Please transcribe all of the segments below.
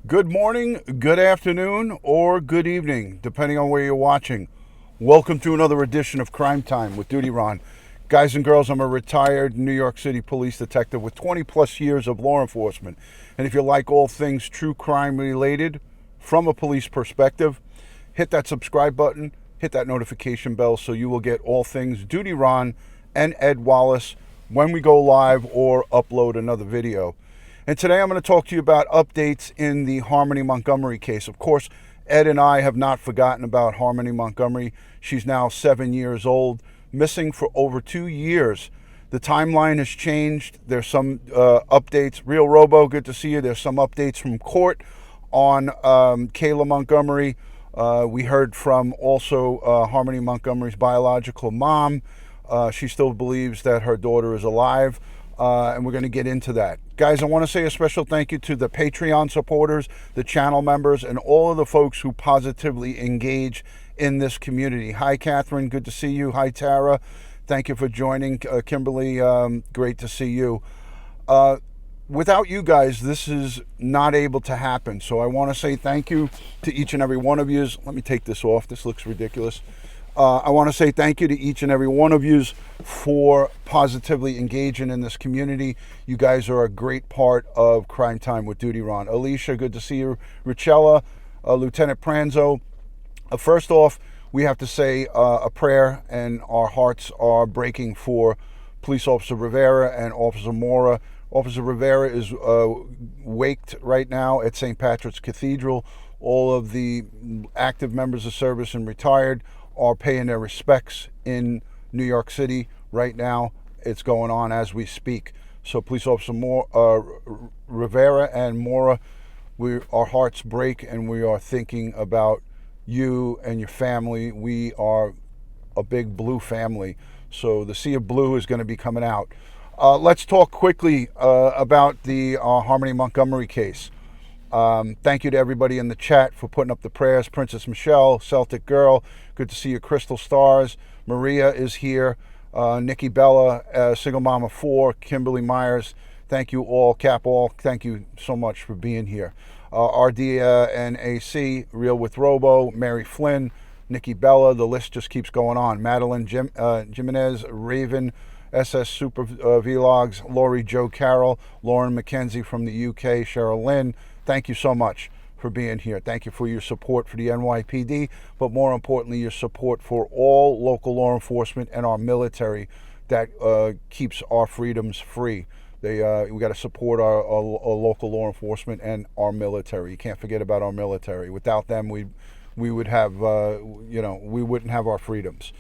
Good morning, good afternoon, or good evening, depending on where you're watching. Welcome to another edition of Crime Time with DutyRon. Guys and girls, I'm a retired New York City police detective with 20 plus years of law enforcement. And if you like all things true crime related from a police perspective, hit that subscribe button, hit that notification bell so you will get all things DutyRon and Ed Wallace when we go live or upload another video. And today I'm going to talk to you about updates in the Harmony Montgomery case. Of course, Ed and I have not forgotten about Harmony Montgomery. She's now 7 years old, missing for over 2 years. The timeline has changed. There's some updates. Real Robo, good to see you. There's some updates from court on Kayla Montgomery. We heard from also Harmony Montgomery's biological mom. She still believes that her daughter is alive. And we're going to get into that. Guys, I want to say a special thank you to the Patreon supporters, the channel members, and all of the folks who positively engage in this community. Hi, Catherine. Good to see you. Hi, Tara. Thank you for joining. Kimberly, great to see you. Without you guys, this is not able to happen. So I want to say thank you to each and every one of you. Let me take this off. This looks ridiculous. I want to say thank you to each and every one of you for positively engaging in this community. You guys are a great part of Crime Time with DutyRon. Alicia, good to see you. Richella, Lieutenant Pranzo. First off, we have to say a prayer, and our hearts are breaking for Police Officer Rivera and Officer Mora. Officer Rivera is waked right now at St. Patrick's Cathedral. All of the active members of service and retired are paying their respects in New York City right now. It's going on as we speak. So Police Officer Rivera and Mora, our hearts break, and we are thinking about you and your family. We are a big blue family, so the sea of blue is going to be coming out. Let's talk quickly about the Harmony Montgomery case. Thank you to everybody in the chat for putting up the prayers. Princess Michelle, Celtic Girl, good to see you. Crystal Stars, Maria is here. Nikki Bella, Single Mama 4, Kimberly Myers, thank you all. Cap all, thank you so much for being here. RD and AC, Real with Robo, Mary Flynn, Nikki Bella, the list just keeps going on. Madeline Jimenez, Raven, SS Super Vlogs, Lori Joe Carroll, Lauren McKenzie from the UK, Cheryl Lynn. Thank you so much for being here. Thank you for your support for the NYPD, but more importantly, your support for all local law enforcement and our military that keeps our freedoms free. We got to support our local law enforcement and our military. You can't forget about our military. Without them, we would have, we wouldn't have our freedoms.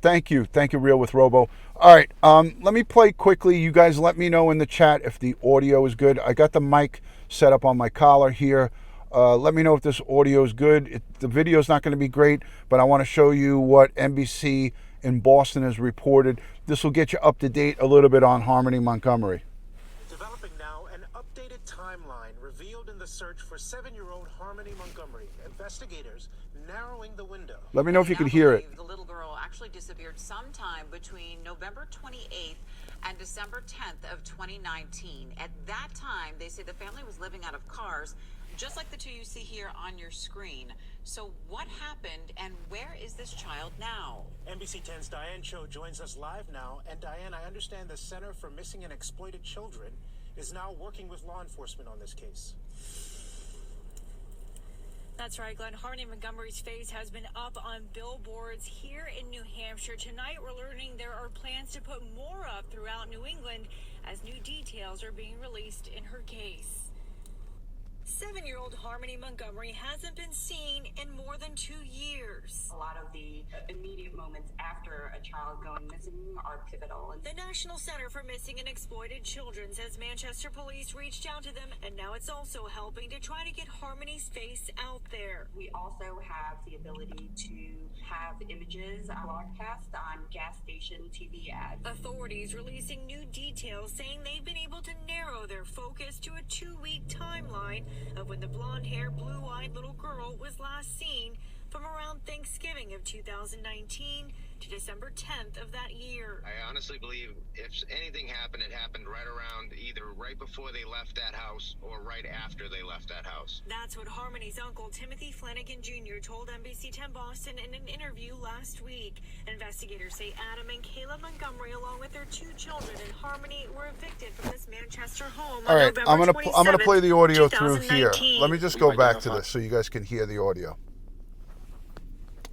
Thank you, Real with Robo. All right, let me play quickly. You guys let me know in the chat if the audio is good. I got the mic set up on my collar here. Let me know if this audio is good. The video is not going to be great, but I want to show you what NBC in Boston has reported. This will get you up to date a little bit on Harmony Montgomery. Developing now, an updated timeline revealed in the search for 7-year-old Harmony Montgomery. Investigators narrowing the window. Let me know if you can hear it. The little girl actually disappeared sometime between November 28th and December 10th of 2019. At that time, they say the family was living out of cars, just like the two you see here on your screen. So what happened, and where is this child now? NBC 10's Diane Cho joins us live now. And Diane, I understand the Center for Missing and Exploited Children is now working with law enforcement on this case. That's right, Glenn. Harmony Montgomery's face has been up on billboards here in New Hampshire. Tonight, we're learning there are plans to put more up throughout New England as new details are being released in her case. 7-year-old Harmony Montgomery hasn't been seen in more than 2 years. A lot of the immediate moments after a child going missing are pivotal. The National Center for Missing and Exploited Children says Manchester police reached out to them, and now it's also helping to try to get Harmony's face out there. We also have the ability to have images broadcast on gas station TV ads. Authorities releasing new details saying they've been able to narrow their focus to a 2-week timeline of when the blonde-haired, blue-eyed little girl was last seen from around Thanksgiving of 2019 to December 10th of that year. I honestly believe if anything happened, it happened right around either right before they left that house or right after they left that house. That's what Harmony's uncle, Timothy Flanagan Jr., told NBC 10 Boston in an interview last week. Investigators say Adam and Kayla Montgomery, along with their 2 children and Harmony, were evicted from this Manchester home on November 27th, I'm gonna play the audio through here. 2019. Let me just go back to this so you guys can hear the audio.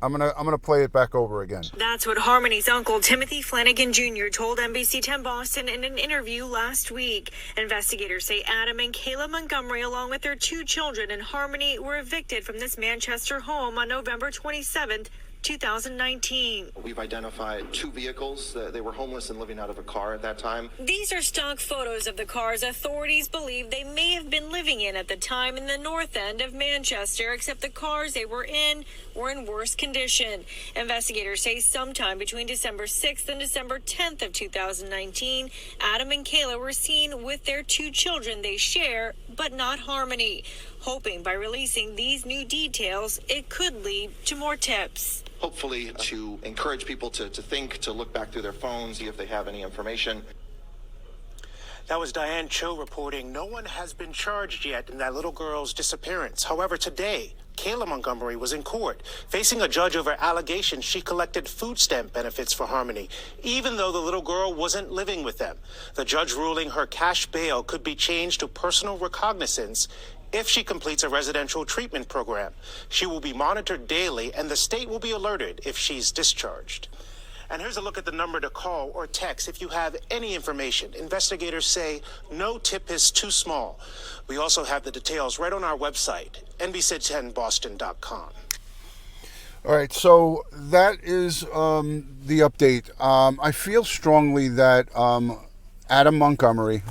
I'm gonna play it back over again. That's what Harmony's uncle, Timothy Flanagan Jr., told NBC 10 Boston in an interview last week. Investigators say Adam and Kayla Montgomery, along with their 2 children and Harmony, were evicted from this Manchester home on November 27th, 2019. We've identified 2 vehicles. They were homeless and living out of a car at that time. These are stock photos of the cars authorities believe they may have been living in at the time in the north end of Manchester, except the cars they were in worse condition. Investigators say sometime between December 6th and December 10th of 2019, Adam and Kayla were seen with their 2 children they share, but not Harmony, hoping by releasing these new details, it could lead to more tips. Hopefully to encourage people to think, to look back through their phones, see if they have any information. That was Diane Cho reporting no one has been charged yet in that little girl's disappearance. However, today, Kayla Montgomery was in court, facing a judge over allegations she collected food stamp benefits for Harmony, even though the little girl wasn't living with them. The judge ruling her cash bail could be changed to personal recognizance if she completes a residential treatment program. She will be monitored daily, and the state will be alerted if she's discharged. And here's a look at the number to call or text if you have any information. Investigators say no tip is too small. We also have the details right on our website, NBC10Boston.com. All right, so that is the update. I feel strongly that Adam Montgomery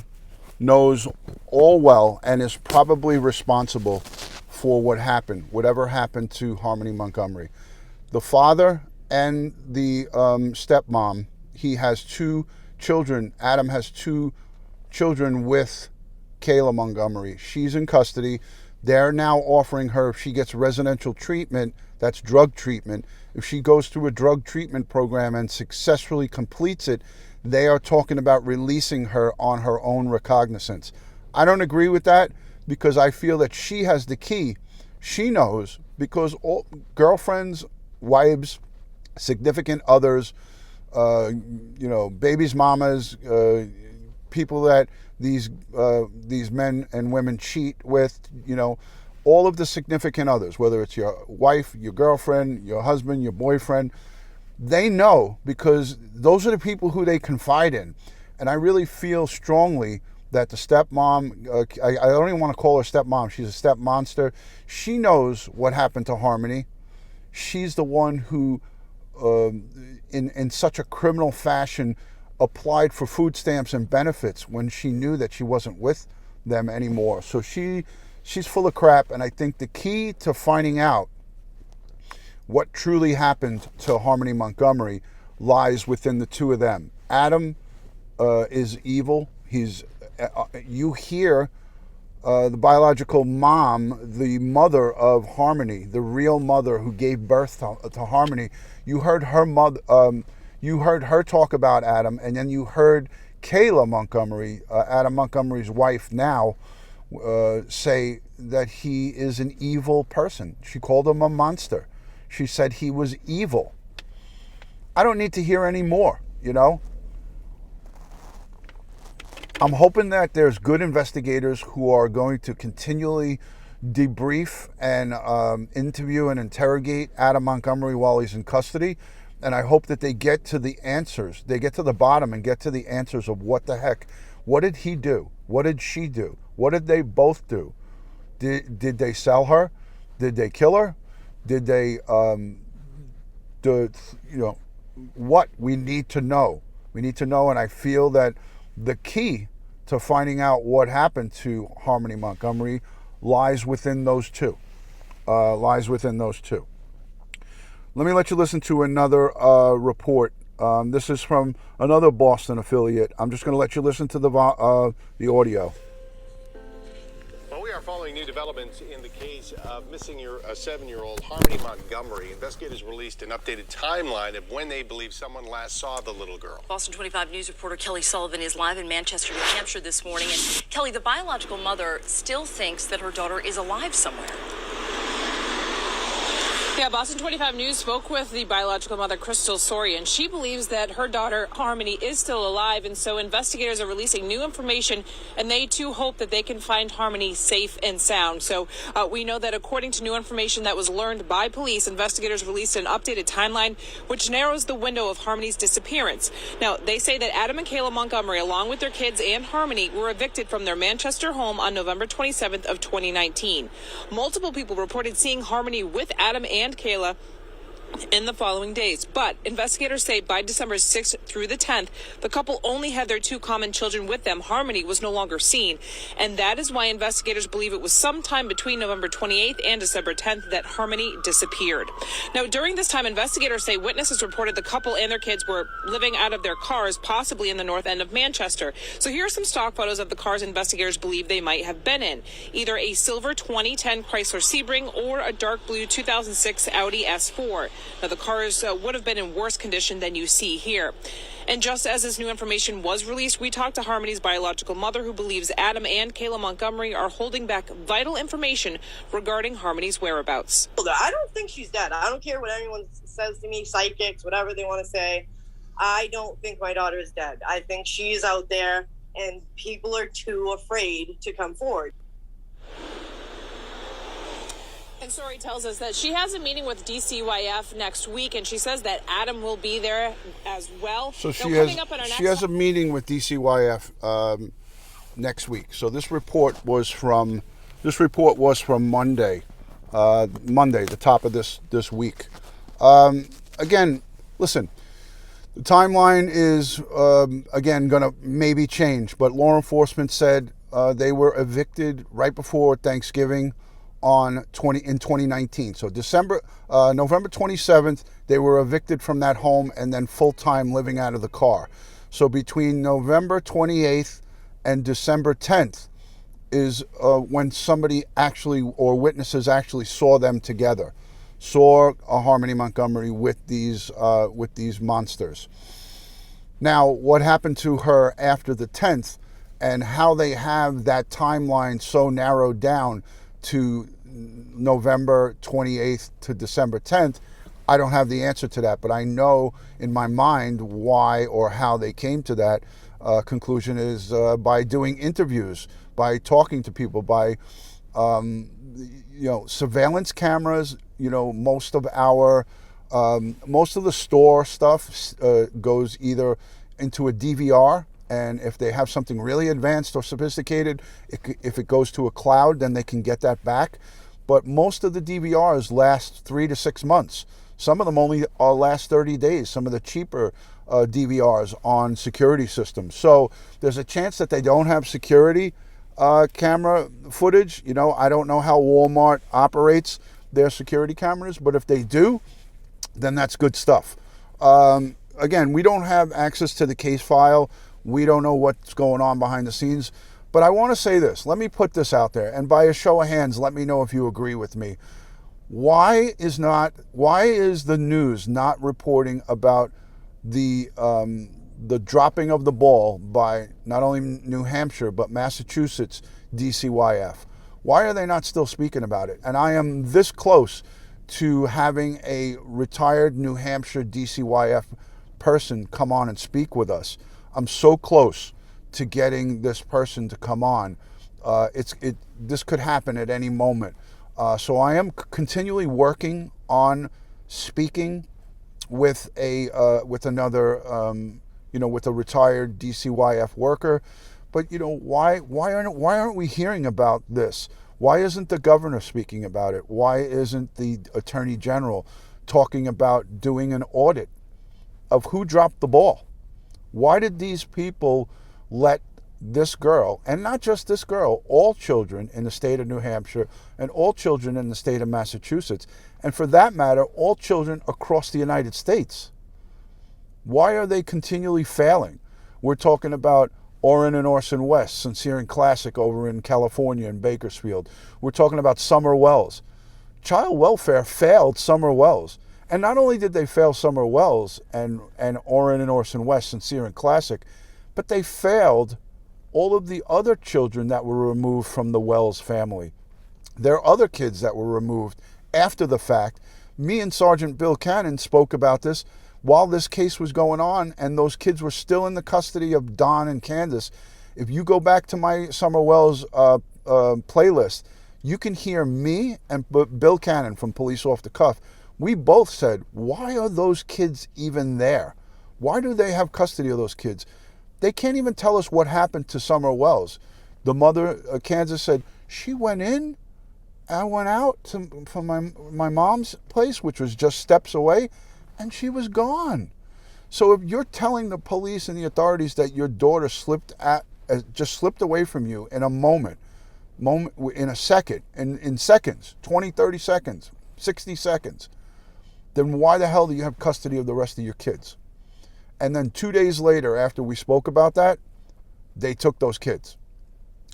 knows all well and is probably responsible for what happened, whatever happened to Harmony Montgomery. The father and the stepmom, he has 2 children. Adam has 2 children with Kayla Montgomery. She's in custody. They're now offering her, if she gets residential treatment, that's drug treatment. If she goes through a drug treatment program and successfully completes it, they are talking about releasing her on her own recognizance. I don't agree with that because I feel that she has the key. She knows because all girlfriends, wives, significant others, babies' mamas, people that these men and women cheat with, all of the significant others, whether it's your wife, your girlfriend, your husband, your boyfriend, they know because those are the people who they confide in. And I really feel strongly that the stepmom, I don't even want to call her stepmom, she's a step monster. She knows what happened to Harmony. She's the one who, in such a criminal fashion, applied for food stamps and benefits when she knew that she wasn't with them anymore. So she's full of crap, and I think the key to finding out what truly happened to Harmony Montgomery lies within the 2 of them. Adam is evil. You hear the biological mom, the mother of Harmony, the real mother who gave birth to Harmony. You heard her mother. You heard her talk about Adam, and then you heard Kayla Montgomery, Adam Montgomery's wife now, say that he is an evil person. She called him a monster. She said he was evil. I don't need to hear any more, I'm hoping that there's good investigators who are going to continually debrief and interview and interrogate Adam Montgomery while he's in custody. And I hope that they get to the answers. They get to the bottom and get to the answers of what the heck. What did he do? What did she do? What did they both do? Did they sell her? Did they kill her? Did they, what? We need to know. We need to know, and I feel that the key to finding out what happened to Harmony Montgomery lies within those 2. Let me let you listen to another report. This is from another Boston affiliate. I'm just going to let you listen to the audio. Well, we are following new developments in the case of missing your 7-year-old Harmony Montgomery. Investigators released an updated timeline of when they believe someone last saw the little girl. Boston 25 News reporter Kelly Sullivan is live in Manchester, New Hampshire this morning. And Kelly, the biological mother still thinks that her daughter is alive somewhere. Yeah, Boston 25 News spoke with the biological mother, Crystal Sori, and she believes that her daughter, Harmony, is still alive. And so investigators are releasing new information, and they, too, hope that they can find Harmony safe and sound. So we know that according to new information that was learned by police, investigators released an updated timeline, which narrows the window of Harmony's disappearance. Now, they say that Adam and Kayla Montgomery, along with their kids and Harmony, were evicted from their Manchester home on November 27th of 2019. Multiple people reported seeing Harmony with Adam and Kayla in the following days. But investigators say by December 6th through the 10th, the couple only had their 2 common children with them. Harmony was no longer seen. And that is why investigators believe it was sometime between November 28th and December 10th that Harmony disappeared. Now, during this time, investigators say witnesses reported the couple and their kids were living out of their cars, possibly in the north end of Manchester. So here are some stock photos of the cars investigators believe they might have been in. Either a silver 2010 Chrysler Sebring or a dark blue 2006 Audi S4. Now, the cars would have been in worse condition than you see here. And just as this new information was released, we talked to Harmony's biological mother, who believes Adam and Kayla Montgomery are holding back vital information regarding Harmony's whereabouts. I don't think she's dead. I don't care what anyone says to me, psychics, whatever they want to say. I don't think my daughter is dead. I think she's out there, and people are too afraid to come forward. And Sori tells us that she has a meeting with DCYF next week, and she says that Adam will be there as well. So she has a meeting with DCYF next week. So this report was from Monday, the top of this week. Again, listen. The timeline is again going to maybe change, but law enforcement said they were evicted right before Thanksgiving in 2019. So November 27th, they were evicted from that home and then full-time living out of the car. So between November 28th and December 10th is when somebody actually, or witnesses actually saw them together, saw a Harmony Montgomery with these monsters. Now, what happened to her after the 10th and how they have that timeline so narrowed down to November 28th to December 10th, I don't have the answer to that, but I know in my mind why or how they came to that conclusion is by doing interviews, by talking to people, by surveillance cameras. Most of the store stuff goes either into a DVR, and if they have something really advanced or sophisticated, if it goes to a cloud, then they can get that back. But most of the DVRs last 3 to 6 months. Some of them only last 30 days, some of the cheaper DVRs on security systems. So there's a chance that they don't have security camera footage. I don't know how Walmart operates their security cameras, but if they do, then that's good stuff. Again, we don't have access to the case file. We don't know what's going on behind the scenes. But I want to say this. Let me put this out there. And by a show of hands, let me know if you agree with me. Why is the news not reporting about the dropping of the ball by not only New Hampshire, but Massachusetts DCYF? Why are they not still speaking about it? And I am this close to having a retired New Hampshire DCYF person come on and speak with us. I'm so close to getting this person to come on. This could happen at any moment. So I am continually working on speaking with another, with a retired DCYF worker. But why aren't we hearing about this? Why isn't the governor speaking about it? Why isn't the attorney general talking about doing an audit of who dropped the ball? Why did these people let this girl, and not just this girl, all children in the state of New Hampshire and all children in the state of Massachusetts, and for that matter, all children across the United States? Why are they continually failing? We're talking about Arent and Orson West, Sincere and Classic over in California in Bakersfield. We're talking about Summer Wells. Child welfare failed Summer Wells. And not only did they fail Summer Wells and Arent and Orson West, Sincere and Classic, but they failed all of the other children that were removed from the Wells family. There are other kids that were removed after the fact. Me and Sergeant Bill Cannon spoke about this while this case was going on, and those kids were still in the custody of Don and Candace. If you go back to my Summer Wells playlist, you can hear me and Bill Cannon from Police Off the Cuff. We both said, why are those kids even there? Why do they have custody of those kids? They can't even tell us what happened to Summer Wells. The mother, Kansas, said, she went in, I went out from my mom's place, which was just steps away, and she was gone. So if you're telling the police and the authorities that your daughter just slipped away from you in a moment, in a second, in seconds, 20, 30 seconds, 60 seconds, then why the hell do you have custody of the rest of your kids? And then 2 days later, after we spoke about that, they took those kids.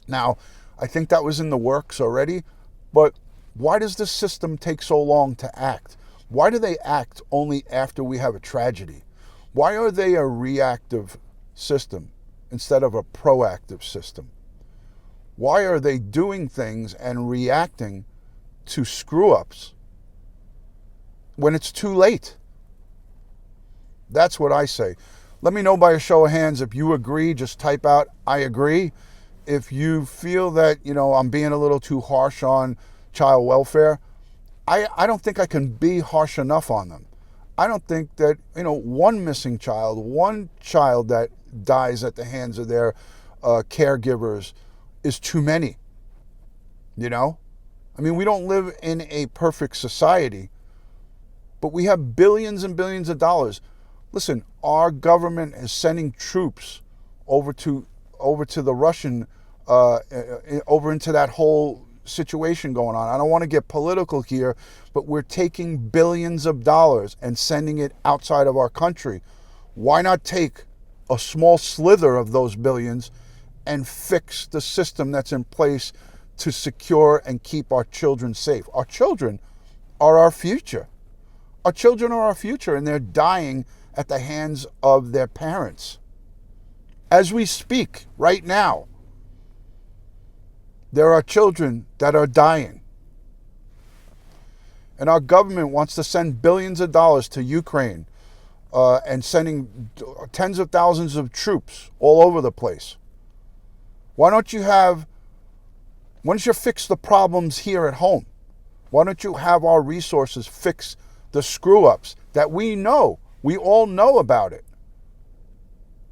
Now, I think that was in the works already, but why does this system take so long to act? Why do they act only after we have a tragedy? Why are they a reactive system instead of a proactive system? Why are they doing things and reacting to screw-ups when it's too late? That's what I say. Let me know by a show of hands if you agree. Just type out, I agree. If you feel that, I'm being a little too harsh on child welfare, I don't think I can be harsh enough on them. I don't think that, one missing child, one child that dies at the hands of their caregivers is too many. We don't live in a perfect society, but we have billions and billions of dollars. Listen, our government is sending troops over to the Russian, over into that whole situation going on. I don't want to get political here, but we're taking billions of dollars and sending it outside of our country. Why not take a small slither of those billions and fix the system that's in place to secure and keep our children safe? Our children are our future. Our children are our future, and they're dying at the hands of their parents. As we speak right now, there are children that are dying. And our government wants to send billions of dollars to Ukraine and sending tens of thousands of troops all over the place. Why don't you fix the problems here at home? Why don't you have our resources fix the screw-ups that we all know about it?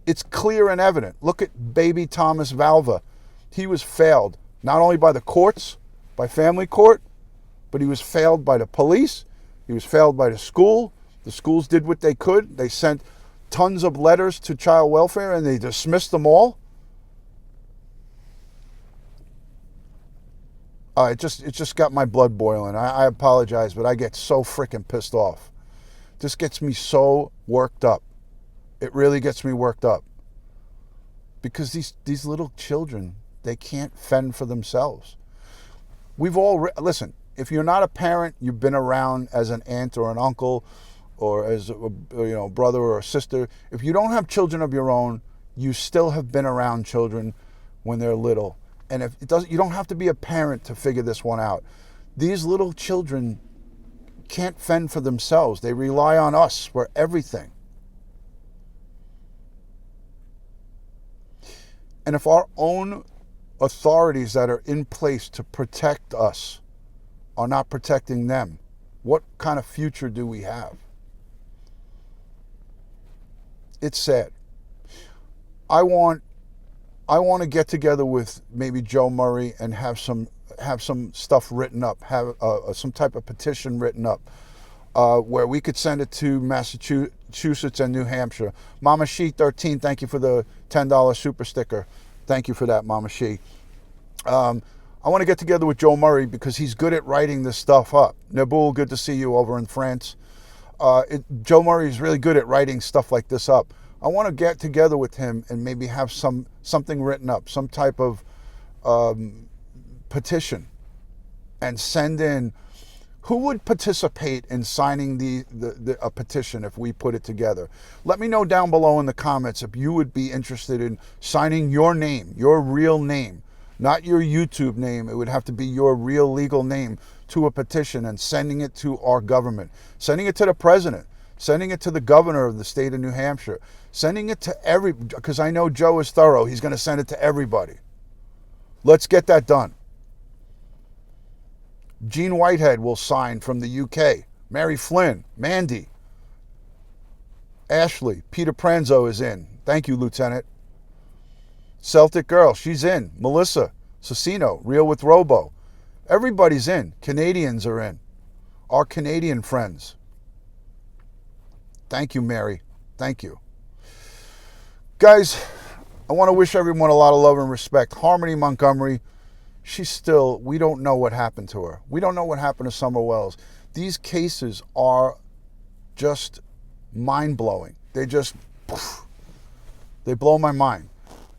It's clear and evident. Look at baby Thomas Valva. He was failed not only by the courts, by family court, but he was failed by the police. He was failed by the school. The schools did what they could. They sent tons of letters to child welfare and they dismissed them all. It just got my blood boiling. I apologize, but I get so freaking pissed off. This gets me so worked up. It really gets me worked up. Because these little children, they can't fend for themselves. Listen, if you're not a parent, you've been around as an aunt or an uncle or as a brother or a sister. If you don't have children of your own, you still have been around children when they're little. And you don't have to be a parent to figure this one out. These little children can't fend for themselves. They rely on us for everything. And if our own authorities that are in place to protect us are not protecting them, what kind of future do we have? It's sad. I want to get together with maybe Joe Murray and have some stuff written up, have some type of petition written up where we could send it to Massachusetts and New Hampshire. Mama She 13, thank you for the $10 super sticker. Thank you for that, Mama She. I want to get together with Joe Murray because he's good at writing this stuff up. Naboul, good to see you over in France. Joe Murray is really good at writing stuff like this up. I want to get together with him and maybe have something written up, some type of petition, and send in. Who would participate in signing a petition if we put it together? Let me know down below in the comments if you would be interested in signing your name, your real name, not your YouTube name. It would have to be your real legal name to a petition and sending it to our government, sending it to the president, sending it to the governor of the state of New Hampshire, sending it to because I know Joe is thorough. He's going to send it to everybody. Let's get that done. Gene Whitehead will sign from the UK. Mary Flynn, Mandy, Ashley, Peter Pranzo is in. Thank you, Lieutenant. Celtic Girl, she's in. Melissa, Cicino, Real with Robo. Everybody's in. Canadians are in. Our Canadian friends. Thank you, Mary. Thank you. Guys, I want to wish everyone a lot of love and respect. Harmony Montgomery, we don't know what happened to her. We don't know what happened to Summer Wells. These cases are just mind-blowing. They blow my mind.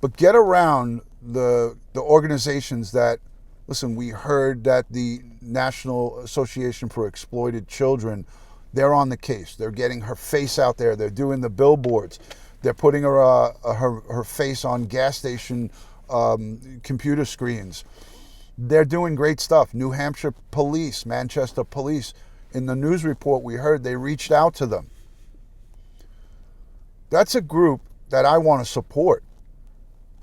But get around the organizations that, listen, we heard that the National Association for Exploited Children, they're on the case. They're getting her face out there. They're doing the billboards. They're putting her face on gas station computer screens. They're doing great stuff. New Hampshire Police, Manchester Police, in the news report we heard, they reached out to them. That's a group that I want to support.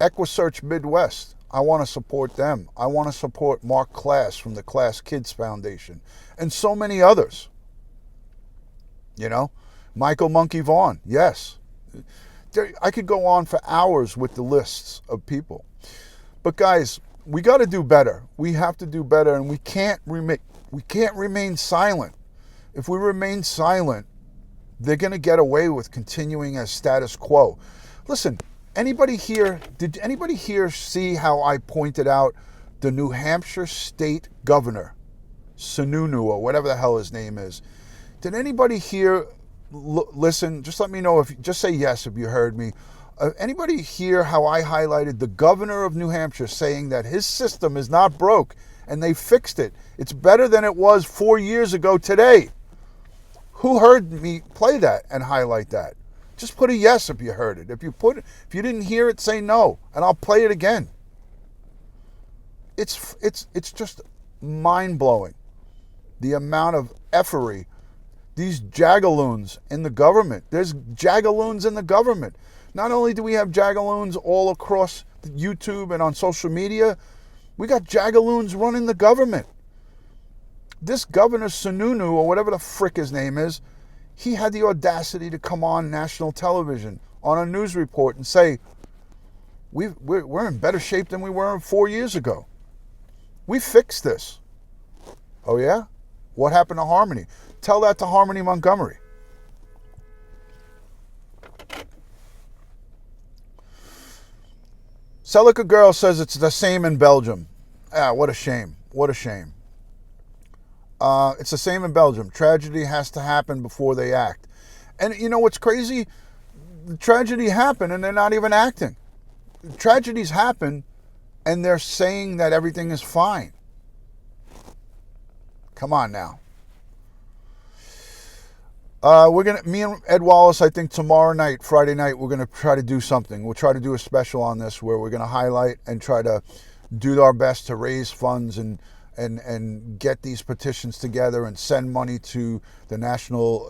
EquiSearch Midwest, I want to support them. I want to support Mark Class from the Class Kids Foundation and so many others. You know, Michael Monkey Vaughn, yes. I could go on for hours with the lists of people. But guys, we got to do better. We have to do better, and we can't remain silent. If we remain silent, they're going to get away with continuing as status quo. Listen, did anybody here see how I pointed out the New Hampshire State Governor, Sununu, or whatever the hell his name is? Did anybody here listen? Just let me know just say yes if you heard me. Anybody hear how I highlighted the governor of New Hampshire saying that his system is not broke and they fixed it? It's better than it was 4 years ago today. Who heard me play that and highlight that? Just put a yes if you heard it. If you didn't hear it, say no, and I'll play it again. It's just mind-blowing, the amount of effery. These jagaloons in the government. There's jagaloons in the government. Not only do we have jagaloons all across YouTube and on social media, we got jagaloons running the government. This Governor Sununu, or whatever the frick his name is, he had the audacity to come on national television on a news report and say, we're in better shape than we were 4 years ago. We fixed this. Oh yeah? What happened to Harmony? Tell that to Harmony Montgomery. Celica Girl says it's the same in Belgium. Ah, what a shame. What a shame. It's the same in Belgium. Tragedy has to happen before they act. And you know what's crazy? The tragedy happened and they're not even acting. Tragedies happen and they're saying that everything is fine. Come on now. Me and Ed Wallace, I think tomorrow night, Friday night, we're gonna try to do something. We'll try to do a special on this where we're gonna highlight and try to do our best to raise funds and get these petitions together and send money to the National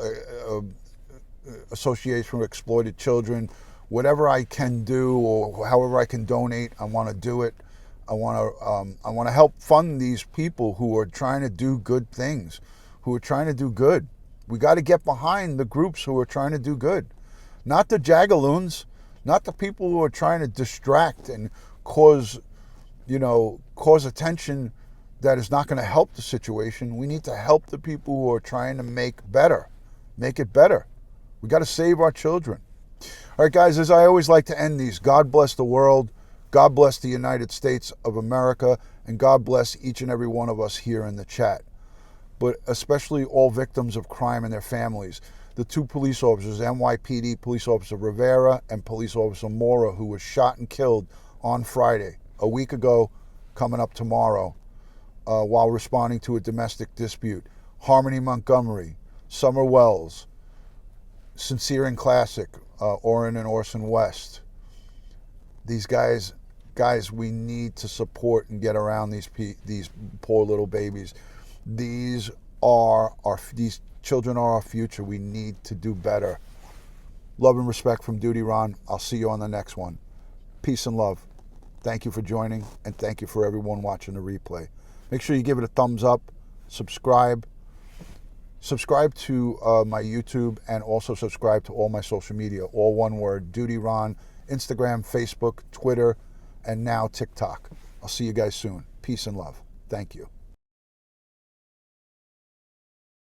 Association for Exploited Children. Whatever I can do or however I can donate, I want to do it. I want to help fund these people who are trying to do good things, who are trying to do good. We got to get behind the groups who are trying to do good, not the jagaloons, not the people who are trying to distract and cause attention that is not going to help the situation. We need to help the people who are trying to make it better. We got to save our children. All right, guys, as I always like to end these, God bless the world, God bless the United States of America, and God bless each and every one of us here in the chat. but especially all victims of crime and their families. The two police officers, NYPD Police Officer Rivera and Police Officer Mora, who was shot and killed on Friday, a week ago, coming up tomorrow, while responding to a domestic dispute. Harmony Montgomery, Summer Wells, Sincere and Classic, Arent and Orson West. These guys, we need to support and get around these poor little babies. These children are our future. We need to do better. Love and respect from DutyRon. I'll see you on the next one. Peace and love. Thank you for joining, and thank you for everyone watching the replay. Make sure you give it a thumbs up, subscribe to my YouTube, and also subscribe to all my social media, all one word, DutyRon, Instagram, Facebook, Twitter, and now TikTok. I'll see you guys soon. Peace and love. Thank you.